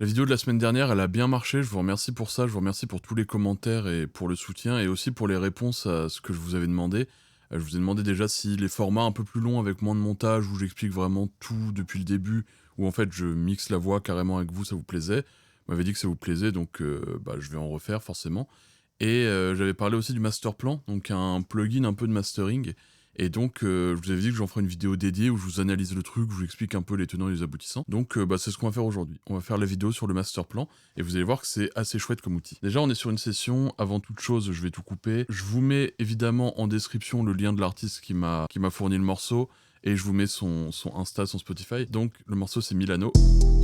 La vidéo de la semaine dernière, elle a bien marché, je vous remercie pour ça, je vous remercie pour tous les commentaires et pour le soutien, et aussi pour les réponses à ce que je vous avais demandé. Je vous ai demandé déjà si les formats un peu plus longs avec moins de montage, où j'explique vraiment tout depuis le début, où en fait je mixe la voix carrément avec vous, ça vous plaisait. Vous m'avez dit que ça vous plaisait, donc je vais en refaire forcément. Et j'avais parlé aussi du master plan, donc un plugin un peu de mastering. Et donc, je vous avais dit que j'en ferai une vidéo dédiée où je vous analyse le truc, où je vous explique un peu les tenants et les aboutissants. Donc, c'est ce qu'on va faire aujourd'hui. On va faire la vidéo sur le master plan, et vous allez voir que c'est assez chouette comme outil. Déjà, on est sur une session. Avant toute chose, je vais tout couper. Je vous mets évidemment en description le lien de l'artiste qui m'a fourni le morceau, et je vous mets son Insta, son Spotify. Donc, le morceau, c'est Milano.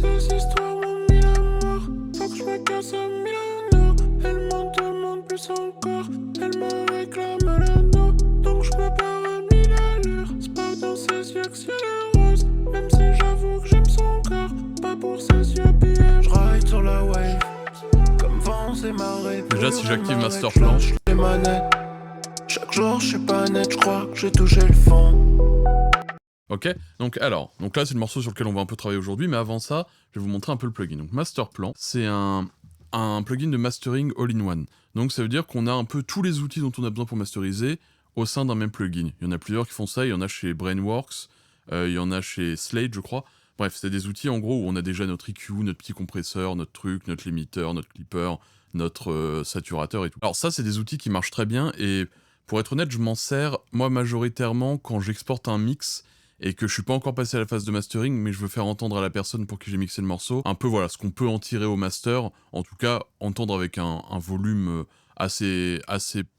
Ces histoires m'ont mis la mort. Faut que je me casse à Milano. Elle m'en demande plus encore. Elle me réclame l'anneau. Donc je me barre à 1000 à l'heure. C'est pas dans ses yeux que c'est le rose. Même si j'avoue que j'aime son corps. Pas pour ses yeux pillés. Je ride sur la wave. Comme vent c'est marée. Déjà, si j'active master plan, les manettes. Chaque jour je suis pas net. Je crois que j'ai touché le fond. ok, donc là c'est le morceau sur lequel on va un peu travailler aujourd'hui, mais avant ça, je vais vous montrer un peu le plugin. Donc Masterplan, c'est un plugin de mastering all-in-one. Donc ça veut dire qu'on a un peu tous les outils dont on a besoin pour masteriser au sein d'un même plugin. Il y en a plusieurs qui font ça, il y en a chez Brainworks, il y en a chez Slate je crois. Bref, c'est des outils en gros où on a déjà notre EQ, notre petit compresseur, notre truc, notre limiteur, notre clipper, notre saturateur et tout. Alors ça c'est des outils qui marchent très bien, et pour être honnête, je m'en sers moi majoritairement quand j'exporte un mix et que je suis pas encore passé à la phase de mastering, mais je veux faire entendre à la personne pour qui j'ai mixé le morceau, un peu voilà, ce qu'on peut en tirer au master, en tout cas, entendre avec un volume assez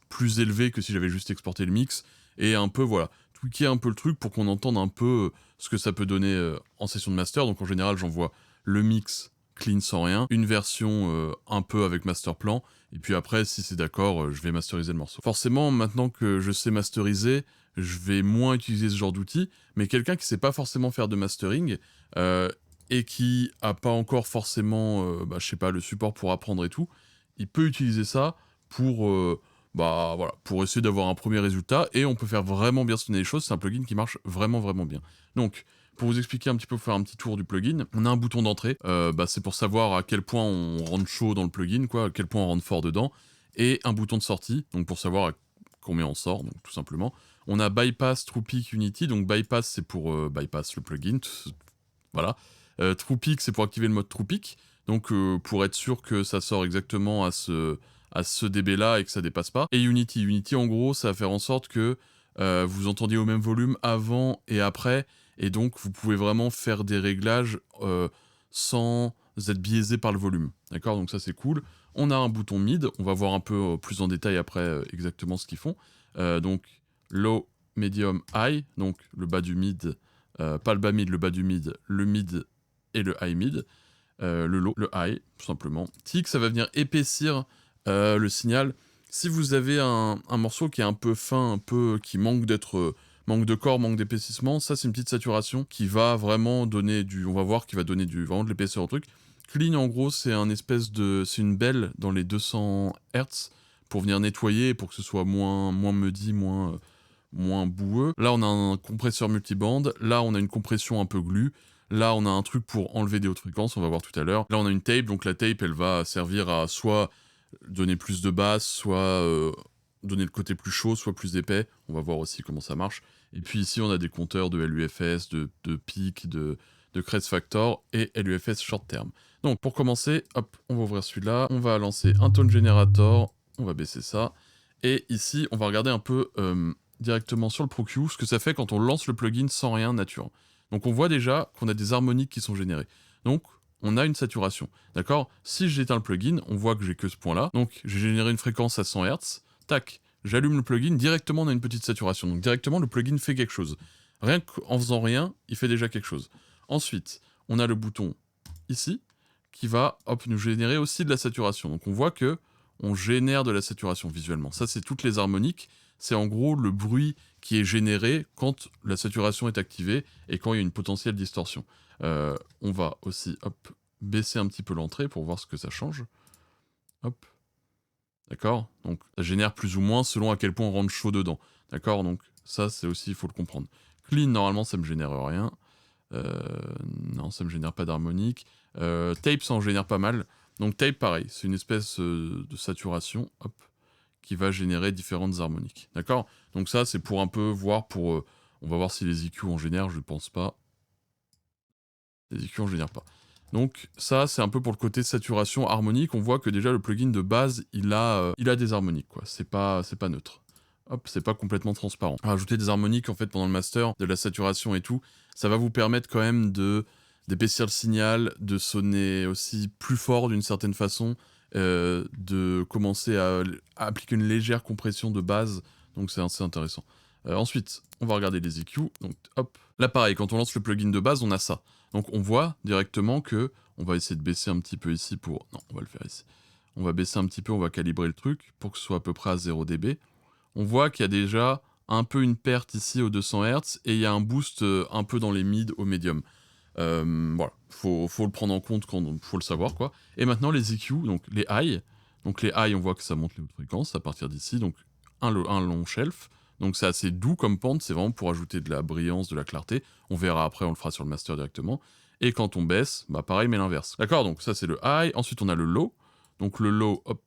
plus élevé que si j'avais juste exporté le mix, et un peu voilà, tweaker un peu le truc pour qu'on entende un peu ce que ça peut donner en session de master. Donc en général, j'envoie le mix clean sans rien, une version un peu avec master plan, et puis après, si c'est d'accord, je vais masteriser le morceau. Forcément, maintenant que je sais masteriser, je vais moins utiliser ce genre d'outils, mais quelqu'un qui sait pas forcément faire de mastering, et qui a pas encore forcément, je sais pas, le support pour apprendre et tout, il peut utiliser ça pour, voilà, pour essayer d'avoir un premier résultat, et on peut faire vraiment bien sonner les choses. C'est un plugin qui marche vraiment, vraiment bien. Donc, pour vous expliquer un petit peu, faire un petit tour du plugin, on a un bouton d'entrée, c'est pour savoir à quel point on rentre chaud dans le plugin, quoi, à quel point on rentre fort dedans, et un bouton de sortie, donc pour savoir à combien on sort, donc tout simplement. On a Bypass, TruePick, Unity. Donc Bypass, c'est pour bypass le plugin. Voilà. TruePick, c'est pour activer le mode TruePick. Donc pour être sûr que ça sort exactement à ce dB là et que ça dépasse pas. Et Unity. Unity, en gros, ça va faire en sorte que vous entendiez au même volume avant et après. Et donc vous pouvez vraiment faire des réglages sans être biaisé par le volume. D'accord? Donc ça, c'est cool. On a un bouton mid. On va voir un peu plus en détail après exactement ce qu'ils font. Donc low, medium, high, donc le bas du mid, pas le bas mid, le bas du mid, le mid et le high mid, le low, le high, tout simplement. Tick, ça va venir épaissir le signal. Si vous avez un morceau qui est un peu fin, un peu qui manque d'être manque de corps, manque d'épaississement, ça c'est une petite saturation qui va vraiment donner on va voir, qui va donner vraiment de l'épaisseur au truc. Clean, en gros, c'est c'est une belle dans les 200 Hz pour venir nettoyer, pour que ce soit moins muddy, moins boueux. Là, on a un compresseur multiband. Là, on a une compression un peu glue. Là, on a un truc pour enlever des hautes fréquences, on va voir tout à l'heure. Là, on a une tape, donc la tape, elle va servir à soit donner plus de basse, soit donner le côté plus chaud, soit plus épais. On va voir aussi comment ça marche. Et puis ici, on a des compteurs de LUFS, de peak, de Crest Factor et LUFS short term. Donc, pour commencer, hop, on va ouvrir celui-là. On va lancer un tone generator. On va baisser ça. Et ici, on va regarder un peu directement sur le ProQ ce que ça fait quand on lance le plugin sans rien nature. Donc on voit déjà qu'on a des harmoniques qui sont générées. Donc on a une saturation, d'accord? Si j'éteins le plugin, on voit que j'ai que ce point-là. Donc j'ai généré une fréquence à 100 Hz, tac, j'allume le plugin, directement on a une petite saturation. Donc directement le plugin fait quelque chose. Rien qu'en faisant rien, il fait déjà quelque chose. Ensuite, on a le bouton ici, qui va hop, nous générer aussi de la saturation. Donc on voit que on génère de la saturation visuellement. Ça, c'est toutes les harmoniques. C'est en gros le bruit qui est généré quand la saturation est activée et quand il y a une potentielle distorsion. On va aussi hop, baisser un petit peu l'entrée pour voir ce que ça change. Hop. D'accord? Donc ça génère plus ou moins selon à quel point on rentre chaud dedans. D'accord? Donc ça, c'est aussi, il faut le comprendre. Clean, normalement, ça me génère rien. Non, ça me génère pas d'harmonique. Tape, ça en génère pas mal. Donc tape, pareil, c'est une espèce de saturation, hop, qui va générer différentes harmoniques. D'accord? Donc ça, c'est pour un peu voir, on va voir si les EQ en génèrent, je ne pense pas. Les EQ en génèrent pas. Donc ça, c'est un peu pour le côté saturation harmonique. On voit que déjà le plugin de base, il a des harmoniques, quoi. C'est pas neutre. Hop, c'est pas complètement transparent. Rajouter des harmoniques, en fait, pendant le master, de la saturation et tout, ça va vous permettre quand même d'épaissir le signal, de sonner aussi plus fort d'une certaine façon, de commencer à appliquer une légère compression de base, donc c'est assez intéressant. Ensuite, on va regarder les EQ, donc hop. Là pareil, quand on lance le plugin de base, on a ça. Donc on voit directement que, on va essayer de baisser un petit peu ici pour... Non, on va le faire ici. On va baisser un petit peu, on va calibrer le truc pour que ce soit à peu près à 0 dB. On voit qu'il y a déjà un peu une perte ici aux 200 Hz, et il y a un boost un peu dans les mid au médium. Voilà, faut le prendre en compte, faut le savoir, quoi. Et maintenant les EQ, donc les high. Donc les high, on voit que ça monte les hautes fréquences à partir d'ici, donc un long shelf. Donc c'est assez doux comme pente, c'est vraiment pour ajouter de la brillance, de la clarté. On verra après, on le fera sur le master directement. Et quand on baisse, bah pareil, mais l'inverse. D'accord, donc ça c'est le high. Ensuite on a le low. Donc le low, hop,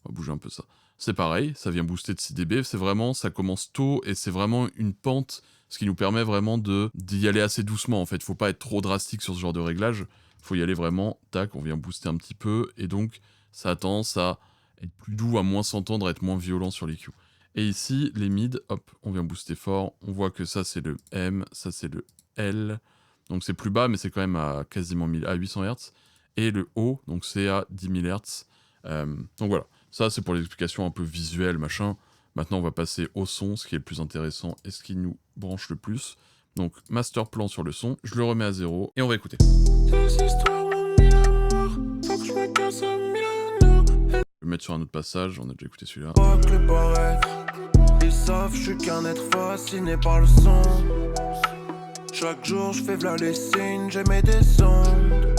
on va bouger un peu ça. C'est pareil, ça vient booster de 6 dB. C'est vraiment, ça commence tôt et c'est vraiment une pente, ce qui nous permet vraiment d'y aller assez doucement en fait. Faut pas être trop drastique sur ce genre de réglage. Faut y aller vraiment, tac, on vient booster un petit peu. Et donc ça a tendance à être plus doux, à moins s'entendre, à être moins violent sur les Q. Et ici, les mid, hop, on vient booster fort. On voit que ça, c'est le M, ça, c'est le L. Donc c'est plus bas, mais c'est quand même à quasiment 800 Hz. Et le O, donc c'est à 10 000 Hz. Donc voilà, ça, c'est pour les explications un peu visuelles, machin. Maintenant, on va passer au son, ce qui est le plus intéressant et ce qui nous branche le plus. Donc, master plan sur le son. Je le remets à 0 et on va écouter. Ces histoires m'ont mis la mort. Faut que je me casse à Milano. Je vais le mettre sur un autre passage, on a déjà écouté celui-là. Pas que le paraître. Ils savent, je suis qu'un être fasciné par le son. Chaque jour, je fais v'là les signes, j'émets des ondes.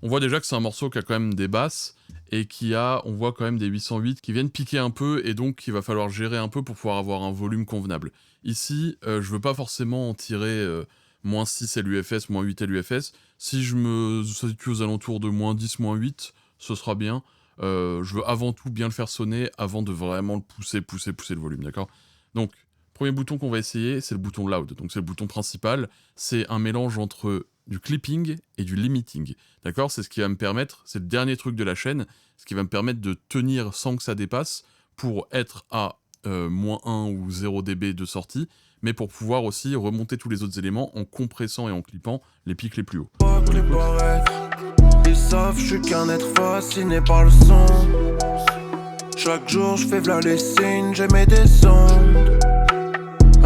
On voit déjà que c'est un morceau qui a quand même des basses et qui a, on voit quand même des 808 qui viennent piquer un peu et donc il va falloir gérer un peu pour pouvoir avoir un volume convenable. Ici, je veux pas forcément en tirer moins 6 LUFS, moins 8 LUFS. Si je me situe aux alentours de moins 10, moins 8, ce sera bien. Je veux avant tout bien le faire sonner avant de vraiment le pousser le volume, d'accord? Donc, premier bouton qu'on va essayer, c'est le bouton loud. Donc c'est le bouton principal. C'est un mélange entre du clipping et du limiting. D'accord? C'est ce qui va me permettre, c'est le dernier truc de la chaîne, ce qui va me permettre de tenir sans que ça dépasse pour être à moins 1 ou 0 dB de sortie, mais pour pouvoir aussi remonter tous les autres éléments en compressant et en clippant les pics les plus hauts. Pas que le paraître. Ils savent, je suis qu'un être fasciné par le son. Chaque jour, je fais v'là les signes, j'émets des ondes.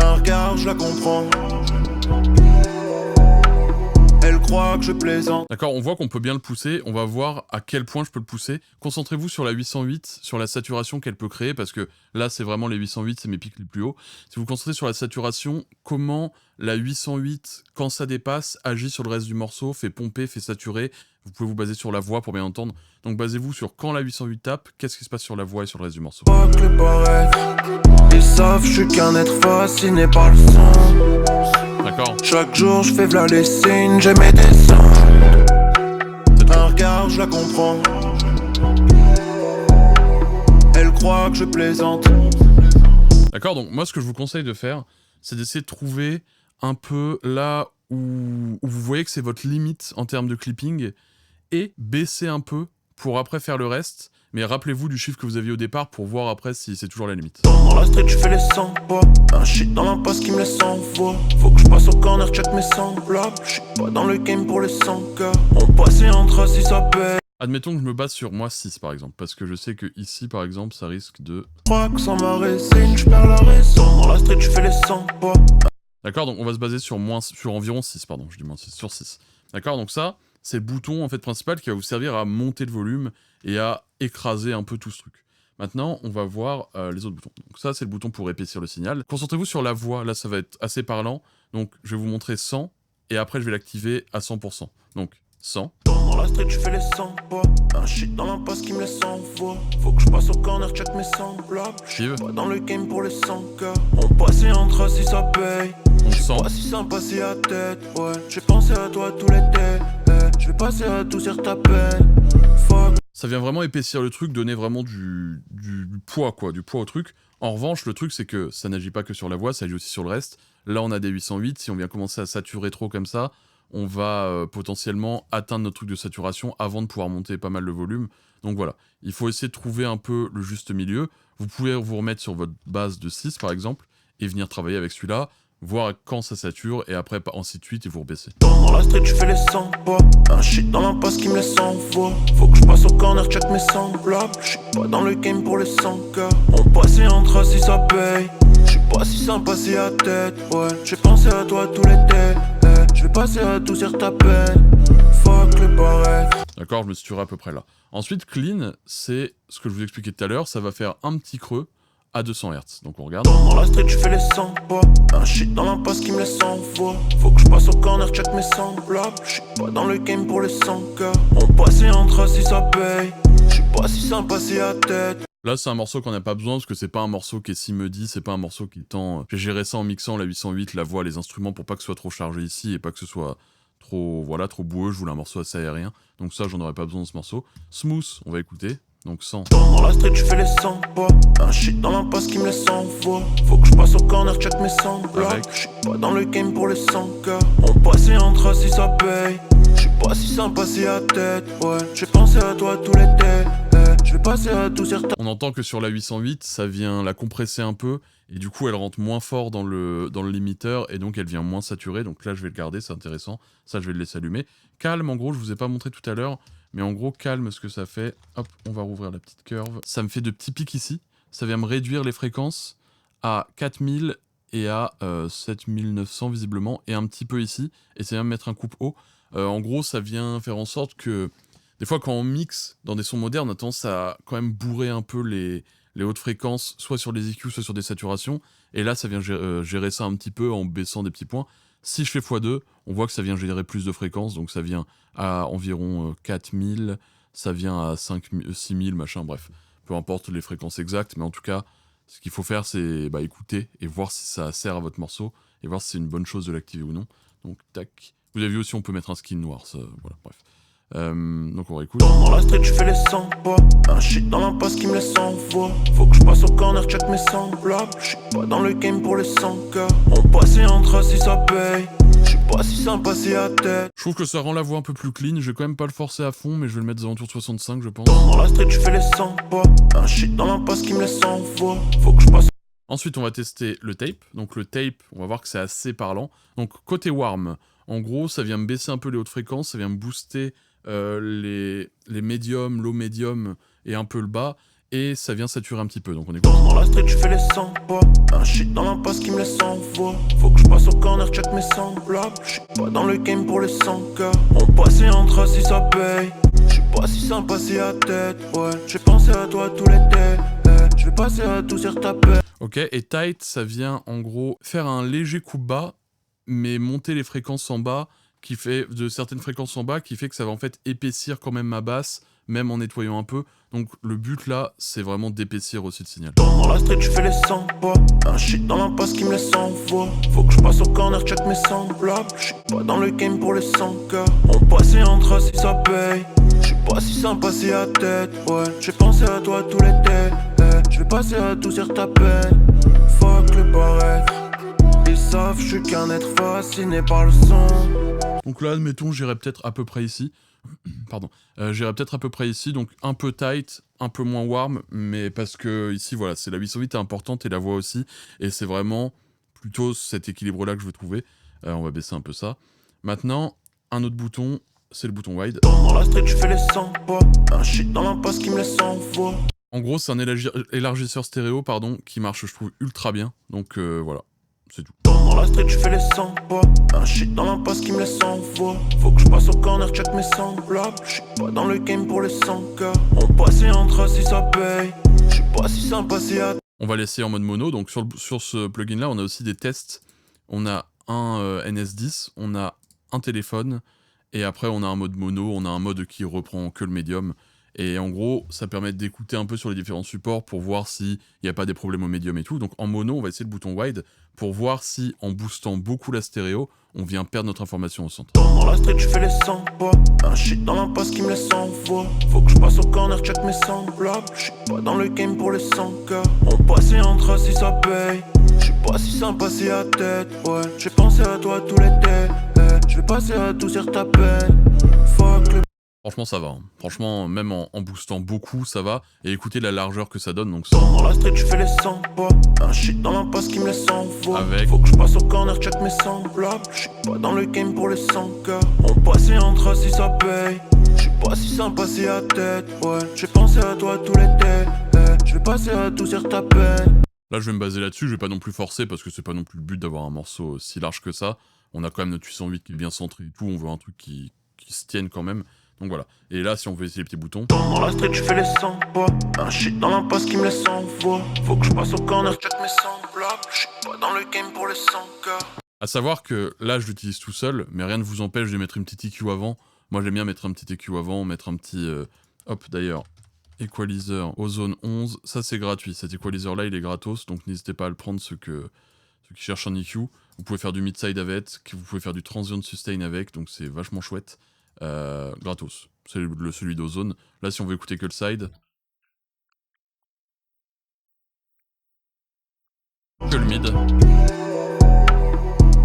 Un regard, je la comprends. Elle croit que je plaisante. D'accord, on voit qu'on peut bien le pousser, on va voir à quel point je peux le pousser. Concentrez-vous sur la 808, sur la saturation qu'elle peut créer, parce que là, c'est vraiment les 808, c'est mes pics les plus hauts. Si vous vous concentrez sur la saturation, comment la 808, quand ça dépasse, agit sur le reste du morceau, fait pomper, fait saturer. Vous pouvez vous baser sur la voix pour bien entendre. Donc basez-vous sur quand la 808 tape, qu'est-ce qui se passe sur la voix et sur le reste du morceau. Pas que le paraître. Ils savent, je suis qu'un être fasciné par le son. D'accord? Chaque jour, je fais v'là les signes, j'émets des ondes. Un regard, je la comprends. Elle croit que je plaisante. D'accord, donc moi ce que je vous conseille de faire, c'est d'essayer de trouver un peu là où vous voyez que c'est votre limite en termes de clipping, et baisser un peu pour après faire le reste, mais rappelez-vous du chiffre que vous aviez au départ pour voir après si c'est toujours la limite. Dans la street, je fais les 100 pas. Un shit dans l'impasse qui me laisse en voix. Faut que je passe au corner, check mes semblables. Je suis pas dans le game pour les 100 cas. On patientera si ça paie. Admettons que je me base sur moi 6 par exemple, parce que je sais que ici par exemple ça risque de... Je crois que sans ma résine, je perds la raison. Dans la street, je fais les 100 pas. D'accord, donc on va se baser sur environ 6, pardon, je dis moins 6, sur 6. D'accord, donc ça, c'est le bouton en fait principal qui va vous servir à monter le volume et à écraser un peu tout ce truc. Maintenant, on va voir les autres boutons. Donc ça, c'est le bouton pour épaissir le signal. Concentrez-vous sur la voix, là ça va être assez parlant. Donc je vais vous montrer 100, et après je vais l'activer à 100%. Donc 100. Dans la street, je fais les 100 pas. Un shit dans l'impasse qui me laisse en voix. Faut que je passe au corner, check mes semblables. Je suis pas dans le game pour les 100 cas. On patientera si ça paye. On Je suis sent. pas si sympa si à tête, ouais. J'ai pensé à toi tout l'été. Je vais passer à adoucir ta peine. Fuck. Ça vient vraiment épaissir le truc, donner vraiment du poids, quoi, du poids au truc. En revanche, le truc, c'est que ça n'agit pas que sur la voix, ça agit aussi sur le reste. Là, on a des 808, si on vient commencer à saturer trop comme ça, on va potentiellement atteindre notre truc de saturation avant de pouvoir monter pas mal le volume. Donc voilà, il faut essayer de trouver un peu le juste milieu. Vous pouvez vous remettre sur votre base de 6, par exemple, et venir travailler avec celui-là, voir quand ça sature, et après, ainsi de suite, et vous rebaissez. Dans la street, je fais les 100 pas. Un shit dans l'impasse qui me laisse en voix. Faut que je passe au corner, check mes semblables. J'suis pas dans le game pour les 100K. On passe et entre si ça paye. J'suis pas si sympa si à tête. Ouais, j'ai pensé à toi tout l'été. Je vais passer à adoucir ta peine. Fuck le barrette. D'accord, je me situerai à peu près là. Ensuite, clean, c'est ce que je vous expliquais tout à l'heure, ça va faire un petit creux à 200 Hz. Donc on regarde. Dans la street, je fais les 100 pas. Un shit dans l'impasse qui me laisse en voix. Faut que je passe au corner, check mes semblables. J'suis pas dans le game pour les 100K. On passe et entre si ça paye. J'suis pas si sympa si à tête. Là, c'est un morceau qu'on n'a pas besoin, parce que c'est pas un morceau qui est si muddy, c'est pas un morceau qui tend... J'ai géré ça en mixant la 808, la voix, les instruments, pour pas que ce soit trop chargé ici, et pas que ce soit trop, voilà, trop boueux. Je voulais un morceau assez aérien, donc ça, j'en aurais pas besoin de ce morceau. Smooth, on va écouter, donc 100. Dans la street, je fais les 100 pas. Un shit dans l'impasse qui me laisse en voix. Faut que je passe au corner, check mes semblables. J'suis pas dans le game pour les 100K. On passe et entre si ça paye. J'suis pas si sympa si à tête. Ouais, j'ai pensé à toi tout l'été. Je vais passer à adoucir ta... On entend que sur la 808, ça vient la compresser un peu, et du coup, elle rentre moins fort dans le limiteur, et donc elle vient moins saturée. Donc là, je vais le garder, c'est intéressant. Ça, je vais le laisser allumer. Calme, en gros, je vous ai pas montré tout à l'heure, mais en gros, calme, ce que ça fait. Hop, on va rouvrir la petite curve. Ça me fait de petits pics ici. Ça vient me réduire les fréquences à 4000 et à 7900 visiblement, et un petit peu ici, et ça vient me mettre un coupe haut. En gros, ça vient faire en sorte que... Des fois, quand on mixe dans des sons modernes, on a tendance à quand même bourrer un peu les hautes fréquences, soit sur les EQ, soit sur des saturations. Et là, ça vient gérer ça un petit peu en baissant des petits points. Si je fais x2, on voit que ça vient générer plus de fréquences. Donc ça vient à environ 4000, ça vient à 5000, 6000, machin, bref. Peu importe les fréquences exactes, mais en tout cas, ce qu'il faut faire, c'est écouter et voir si ça sert à votre morceau, et voir si c'est une bonne chose de l'activer ou non. Donc, tac. Vous avez vu aussi, on peut mettre un skin noir, ça, voilà, bref. Donc on réécoute. Dans la street, je fais les 100 pas. Un shit dans l'impasse qui me laisse en voix. Faut que je passe au corner, check mes semblables. J'suis pas dans le game pour les 100K. On passe et entre si ça paye. J'suis pas si sympa si à tête. Je trouve que ça rend la voix un peu plus clean. Je vais quand même pas le forcer à fond, mais je vais le mettre aux alentours de 65, je pense. Dans la street, je fais les 100 pas. Un shit dans l'impasse qui me laisse en voix. Faut que je passe. Ensuite, on va tester le tape. Donc le tape, on va voir que c'est assez parlant. Donc côté warm, en gros, ça vient me baisser un peu les hautes fréquences, ça vient me booster les médiums, low médium et un peu le bas, et ça vient saturer un petit peu. Donc on écoute. Dans la street, je fais les 100 pas. Un shit dans l'impasse qui me laisse en voix. Faut que je passe au corner, check mes semblables. J'suis pas dans le game pour les 100K. On passe et entre si ça paye. J'suis pas si sympa si à tête. Ouais, j'ai pensé à toi tout l'été. Je vais passer à adoucir ta peine. Ok, et tight, ça vient en gros faire un léger coup bas, mais monter les fréquences en bas, qui fait de certaines fréquences en bas, qui fait que ça va en fait épaissir quand même ma basse, même en nettoyant un peu. Donc le but là, c'est vraiment d'épaissir aussi le signal. Dans la street, je fais les 100 pas. Un shit dans l'impasse qui me laisse en voix. Faut que je passe au corner, check mes semblables. J'suis pas dans le game pour les 100K. On passe et entre si ça paye. J'suis pas si sympa si à tête. Ouais, j'ai pensé à toi tout l'été. Je vais passer à adoucir ta peine. Fuck le barrette. Ils savent, je suis qu'un être fasciné par le son. Donc là, admettons, j'irai peut-être à peu près ici. Pardon. J'irai peut-être à peu près ici, donc un peu tight, un peu moins warm, mais parce que ici, voilà, c'est la 808 est importante et la voix aussi, et c'est vraiment plutôt cet équilibre-là que je veux trouver. On va baisser un peu ça. Maintenant, un autre bouton, c'est le bouton wide. Dans la street, je fais les 100 pas. Un shit dans l'impasse qui me laisse en voix. En gros, c'est un élargisseur stéréo, pardon, qui marche, je trouve, ultra bien. Donc voilà, c'est tout. Dans la street, je fais les 100 pas. Un shit dans l'impasse qui me laisse en voix. Faut que je passe au corner, check mes semblables. J'suis pas dans le game pour les 100K. On passe et entre si ça paye. J'suis pas si sympa si à... On va laisser en mode mono. Donc sur ce plugin-là, on a aussi des tests. On a un NS10, on a un téléphone, et après on a un mode mono, on a un mode qui reprend que le médium. Et en gros, ça permet d'écouter un peu sur les différents supports pour voir s'il n'y a pas des problèmes au médium et tout. Donc en mono, on va essayer le bouton wide pour voir si, en boostant beaucoup la stéréo, on vient perdre notre information au centre. Dans la street, je fais les 100 pas. Un shit dans l'impasse qui me laisse en voix. Faut que je passe au corner, check mes semblables. J'suis pas dans le game pour les 100K. On passe et entre si ça paye. J'suis pas si sympa si à tête. Ouais, j'ai pensé à toi tout l'été. Je vais passer à tout sur ta peine. Fuck le. Franchement, ça va. Hein. Franchement, même en boostant beaucoup, ça va. Et écoutez la largeur que ça donne. Donc dans la street, je fais les 100 pas. Un shit dans l'impasse qui me laisse en voix. Avec... Faut que je passe au corner, check mes semblables. J'suis pas dans le game pour les 100K. On passe et entre si ça paye. J'suis pas si sympa si à tête. Ouais, j'ai pensé à toi tout l'été. Je vais passer à tout sur ta peine. Là, je vais me baser là-dessus. Je vais pas non plus forcer parce que c'est pas non plus le but d'avoir un morceau si large que ça. On a quand même notre 808 qui est bien centré et tout. On veut un truc qui se tienne quand même. Donc voilà. Et là, si on veut essayer les petits boutons. Dans la street, je fais les 100 pas. Un shit dans l'impasse qui me laisse en voix. Faut que je passe au corner, check mes semblables. J'suis pas dans le game pour les 100K. À savoir que là, je l'utilise tout seul, mais rien ne vous empêche de mettre une petite EQ avant. Moi, j'aime bien mettre un petit EQ avant, mettre un petit... hop, d'ailleurs, Equalizer Ozone 11. Ça, c'est gratuit. Cet Equalizer-là, il est gratos, donc n'hésitez pas à le prendre, ceux qui cherchent un EQ. Vous pouvez faire du mid-side avec, vous pouvez faire du transient sustain avec, donc c'est vachement chouette. Gratos. C'est celui d'Ozone. Là, si on veut écouter que le side... Que le mid.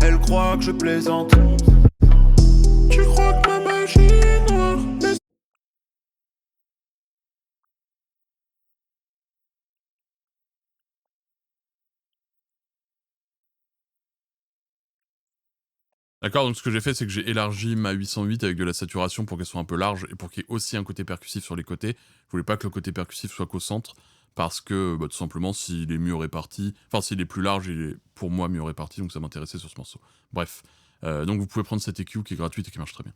Elle croit que je plaisante. Tu crois que ma magie est noire, mais D'accord, donc ce que j'ai fait, c'est que j'ai élargi ma 808 avec de la saturation pour qu'elle soit un peu large et pour qu'il y ait aussi un côté percussif sur les côtés. Je voulais pas que le côté percussif soit qu'au centre, parce que, tout simplement, s'il est mieux réparti, enfin, s'il est plus large, il est, pour moi, mieux réparti, donc ça m'intéressait sur ce morceau. Bref, donc vous pouvez prendre cette EQ qui est gratuite et qui marche très bien.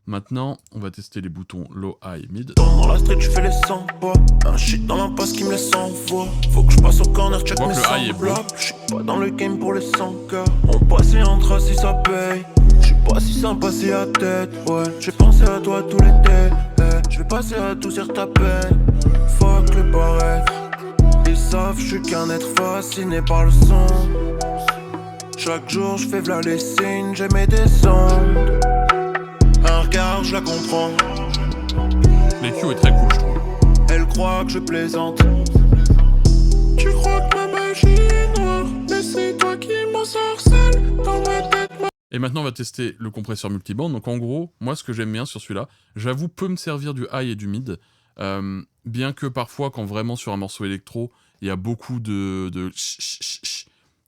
Maintenant, on va tester les boutons low, high, mid. Dans la street, je fais les 100 pas. Un shit dans l'impasse qui me laisse en voix. Faut que je passe au corner, check mes semblables. J'suis pas dans le game pour les 100K. On passe et entre si ça paye. J'suis pas si sympa si à tête. Ouais, j'ai pensé à toi tout l'été. Je vais passer à tout sur ta peine. Fuck le paraître. Ils savent, je suis qu'un être fasciné par le son. Chaque jour, je fais v'là les signes, j'ai mes descentes. Un regard, je la comprends. L'EQ est très cool, je trouve. Elle croit que je plaisante. tu crois que ma magie est noire, mais c'est toi qui m'en sorcelle dans ma tête. Et maintenant, on va tester le compresseur multiband. Donc en gros, moi, ce que j'aime bien sur celui-là, j'avoue, peut me servir du high et du mid. Bien que parfois, quand vraiment sur un morceau électro, il y a beaucoup de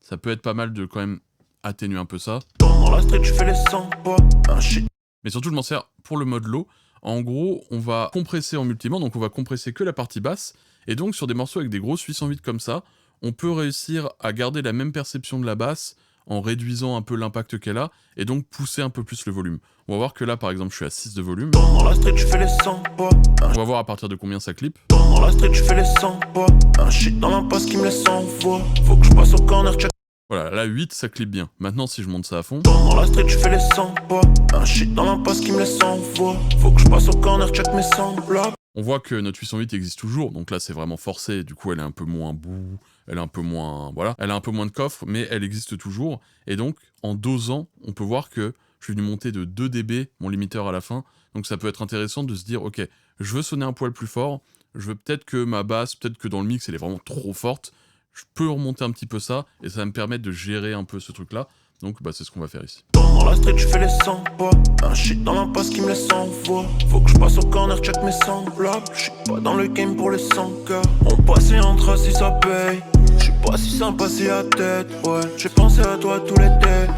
ça peut être pas mal de quand même atténuer un peu ça. Dans la street, je fais les 100 pas. Un shit. Mais surtout, je m'en sers pour le mode low. En gros, on va compresser en multiband, donc on va compresser que la partie basse. Et donc, sur des morceaux avec des grosses 808 comme ça, on peut réussir à garder la même perception de la basse en réduisant un peu l'impact qu'elle a, et donc pousser un peu plus le volume. On va voir que là, par exemple, je suis à 6 de volume. Dans la street, je fais les 100 pas. On va voir à partir de combien ça clip. Dans la street, je fais les 100 pas. Un shit dans l'impasse qui me laisse en voix. Faut que je passe au corner, check. Voilà, là 8, ça clip bien. Maintenant, si je monte ça à fond... Dans la street, je fais les 100 pas. Un shit dans l'impasse qui me laisse en voix. Faut que je passe au corner, check mes semblables. On voit que notre 808 existe toujours, donc là c'est vraiment forcé, du coup elle est un peu moins boue, elle est un peu moins... voilà, elle a un peu moins de coffre, mais elle existe toujours, et donc en dosant, on peut voir que je suis venu monter de 2 dB mon limiteur à la fin, donc ça peut être intéressant de se dire, ok, je veux sonner un poil plus fort, je veux peut-être que ma basse, peut-être que dans le mix elle est vraiment trop forte, je peux remonter un petit peu ça, et ça va me permettre de gérer un peu ce truc-là, donc c'est ce qu'on va faire ici. Dans la street, je fais les 100 pas. Un shit dans l'impasse qui me laisse en voix. Faut que je passe au corner, check mes semblables. J'suis pas dans le game pour les 100K. On passe et entre si ça paye. J'suis pas si sympa si à tête. Ouais, j'ai pensé à toi tout l'été.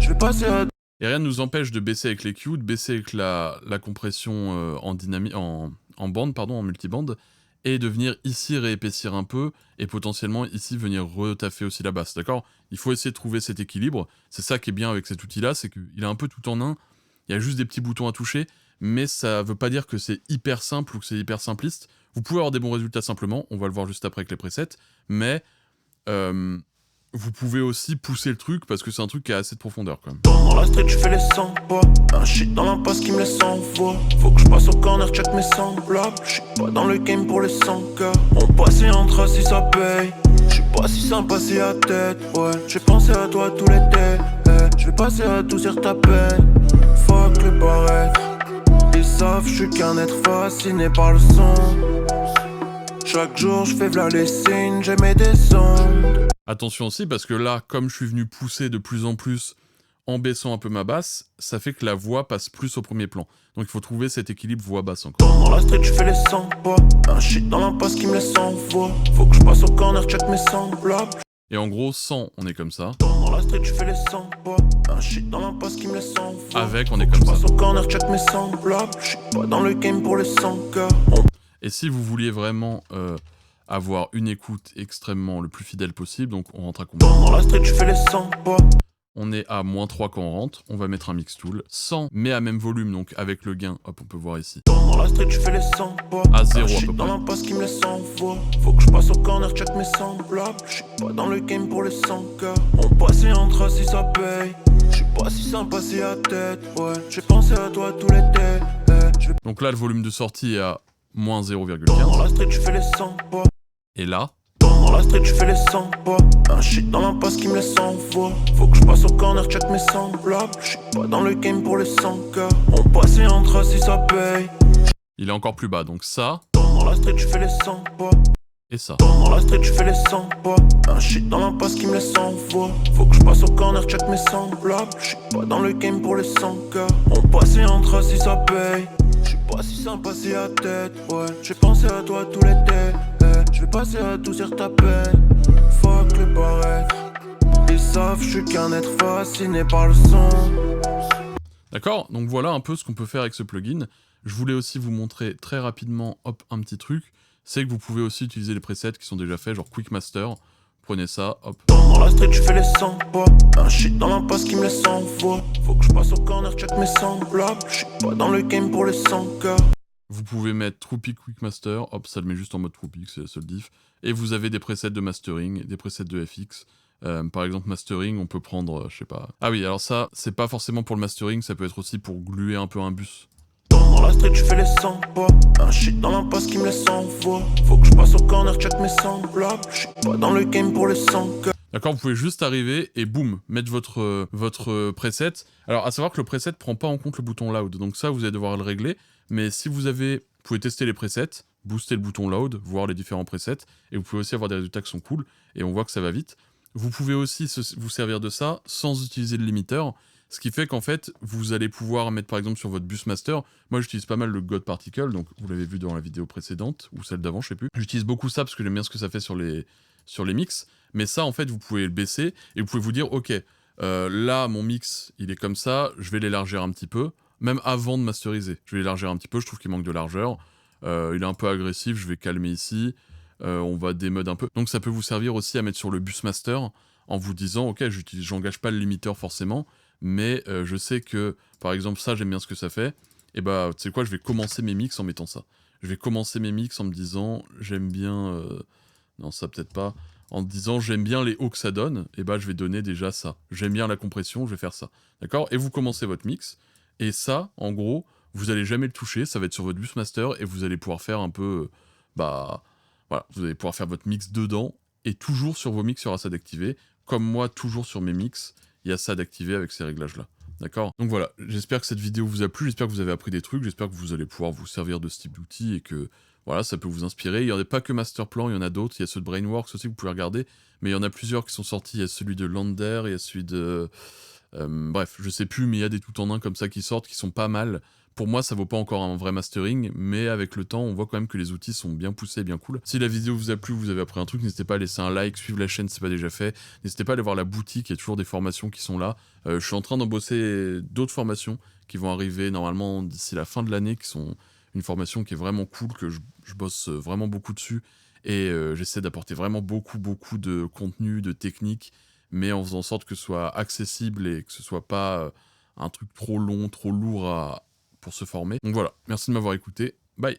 Je vais passer à... Et rien ne nous empêche de baisser avec les Q, de baisser avec la compression en bande, pardon, en multibande, et de venir ici réépaissir un peu, et potentiellement ici venir retaffer aussi la basse, d'accord? Il faut essayer de trouver cet équilibre, c'est ça qui est bien avec cet outil-là, c'est qu'il est un peu tout en un, il y a juste des petits boutons à toucher, mais ça veut pas dire que c'est hyper simple ou que c'est hyper simpliste. Vous pouvez avoir des bons résultats simplement, on va le voir juste après avec les presets, mais vous pouvez aussi pousser le truc parce que c'est un truc qui a assez de profondeur quand même. Dans la street, je fais les 100 pas. Un shit dans l'impasse qui me laisse sans voix. Faut que je passe au corner, check mes semblables. J'suis pas dans le game pour les 100K. On passe et entre si ça paye. J'suis pas si sympa si à tête. Ouais, j'ai pensé à toi tout l'été. Je vais passer à adoucir ta peine. Fuck le paraître. Ils savent, j'suis qu'un être fasciné par le son. Chaque jour, j'fais v'là les signes, j'émets des ondes. Attention aussi parce que là, comme je suis venu pousser de plus en plus en baissant un peu ma basse, ça fait que la voix passe plus au premier plan. Donc il faut trouver cet équilibre voix-basse encore. Dans la street, je fais les 100 pas. Un shit dans l'impasse qui me laisse sans voix. Faut que je passe au corner, check mes semblables. Et en gros, sans, on est comme ça. Dans la street, je fais les 100 pas. Un shit dans l'impasse qui me laisse sans voix. Avec, on est comme ça. Je passe au corner, check mes semblables. J'suis pas dans le game pour les 100K. Et si vous vouliez vraiment avoir une écoute extrêmement le plus fidèle possible, donc on rentre à combien? Dans la street, je fais les 100 pas. On est à -3 quand on rentre, on va mettre un mix tool. 100, mais à même volume, donc avec le gain, hop, on peut voir ici. Dans la street, je fais les 100 pas. À 0 Un à shit peu dans près. l'impasse qui me laisse sans voix. Faut que je passe au corner, check mes semblables. J'suis pas dans le game pour les 100K. On passe et entre si ça paye. J'suis pas si sympa si à tête. Ouais, j'ai pensé à toi tout l'été. Donc là, le volume de sortie est à Dans -0,15. la street, je fais les 100 pas. Et là, Dans la street, je fais les 100 pas. Un shit dans l'impasse qui me laisse sans voix. Faut que je passe au corner, check mes semblables. J'suis pas dans le game pour les 100K. On passe et entre si ça paye. il est encore plus bas. Donc ça Dans la street, je fais les 100 pas. et ça. Dans la street, je fais les 100 pas. Un shit dans l'impasse qui me laisse sans voix. Faut que je passe au corner, check mes semblables. J'suis pas dans le game pour les 100K. On passe et entre si ça paye. J'suis pas si sympa si à tête. Ouais, j'ai pensé à toi tout l'été. Je vais passer à adoucir ta peine. Fuck le paraître. Ils savent, j'suis qu'un être fasciné par le son. D'accord? Donc voilà un peu ce qu'on peut faire avec ce plugin. Je voulais aussi vous montrer très rapidement, hop, un petit truc. C'est que vous pouvez aussi utiliser les presets qui sont déjà faits, genre Quick Master. Prenez ça, hop. Dans la street, je fais les 100 pas. Un shit dans l'impasse qui me laisse sans voix. Faut que je passe au corner, check mes semblables. J'suis pas dans le game pour les 100K. Vous pouvez mettre TruePick Quick Master, hop, ça le met juste en mode TruePick, c'est la seule diff. Et vous avez des presets de mastering, des presets de FX. Par exemple, mastering, on peut prendre, je sais pas... Ah oui, alors ça, c'est pas forcément pour le mastering, ça peut être aussi pour gluer un peu un bus. Dans la street, je fais les 100 pas. Un shit dans l'impasse qui me laisse sans voix. Faut que je passe au corner, check mes semblables. J'suis pas dans le game pour les 100K. D'accord, vous pouvez juste arriver et boum, mettre votre preset. Alors, à savoir que le preset prend pas en compte le bouton loud, donc ça, vous allez devoir le régler. Mais si vous pouvez tester les presets, booster le bouton loud, voir les différents presets, et vous pouvez aussi avoir des résultats qui sont cool, et on voit que ça va vite. Vous pouvez aussi vous servir de ça sans utiliser le limiteur, ce qui fait qu'en fait, vous allez pouvoir mettre par exemple sur votre bus master, moi j'utilise pas mal le God Particle, donc vous l'avez vu dans la vidéo précédente, ou celle d'avant, je sais plus. J'utilise beaucoup ça parce que j'aime bien ce que ça fait sur les mix, mais ça en fait vous pouvez le baisser, et vous pouvez vous dire, ok, là mon mix il est comme ça, je vais l'élargir un petit peu, même avant de masteriser, je vais l'élargir un petit peu, je trouve qu'il manque de largeur, il est un peu agressif, je vais calmer ici, on va démode un peu. Donc ça peut vous servir aussi à mettre sur le bus master, en vous disant, ok, j'engage pas le limiteur forcément, mais je sais que, par exemple, ça, j'aime bien ce que ça fait, et bah, tu sais quoi, je vais commencer mes mix en mettant ça. Je vais commencer mes mix en me disant, j'aime bien... Non, ça peut-être pas. En me disant, j'aime bien les hauts que ça donne, et bah, je vais donner déjà ça. J'aime bien la compression, je vais faire ça. D'accord? Et vous commencez votre mix, et ça, en gros, vous allez jamais le toucher, ça va être sur votre bus master, et vous allez pouvoir faire un peu... bah... Voilà, vous allez pouvoir faire votre mix dedans, et toujours sur vos mix, il y aura ça d'activer. Comme moi, toujours sur mes mix, il y a ça d'activer avec ces réglages-là. D'accord? Donc voilà, j'espère que cette vidéo vous a plu, j'espère que vous avez appris des trucs, j'espère que vous allez pouvoir vous servir de ce type d'outils et que voilà, ça peut vous inspirer. Il n'y en a pas que Masterplan, il y en a d'autres, il y a ceux de Brainworks aussi que vous pouvez regarder, mais il y en a plusieurs qui sont sortis, il y a celui de Lander, il y a celui de... bref, je sais plus, mais il y a des tout-en-un comme ça qui sortent, qui sont pas mal. Pour moi, ça vaut pas encore un vrai mastering, mais avec le temps, on voit quand même que les outils sont bien poussés et bien cool. Si la vidéo vous a plu, vous avez appris un truc, n'hésitez pas à laisser un like, suivre la chaîne si c'est pas déjà fait. N'hésitez pas à aller voir la boutique, il y a toujours des formations qui sont là. Je suis en train d'embosser d'autres formations qui vont arriver normalement d'ici la fin de l'année, qui sont une formation qui est vraiment cool, que je bosse vraiment beaucoup dessus. Et j'essaie d'apporter vraiment beaucoup de contenu, de techniques, mais en faisant en sorte que ce soit accessible et que ce soit pas un truc trop long, trop lourd pour se former. Donc voilà, merci de m'avoir écouté, bye.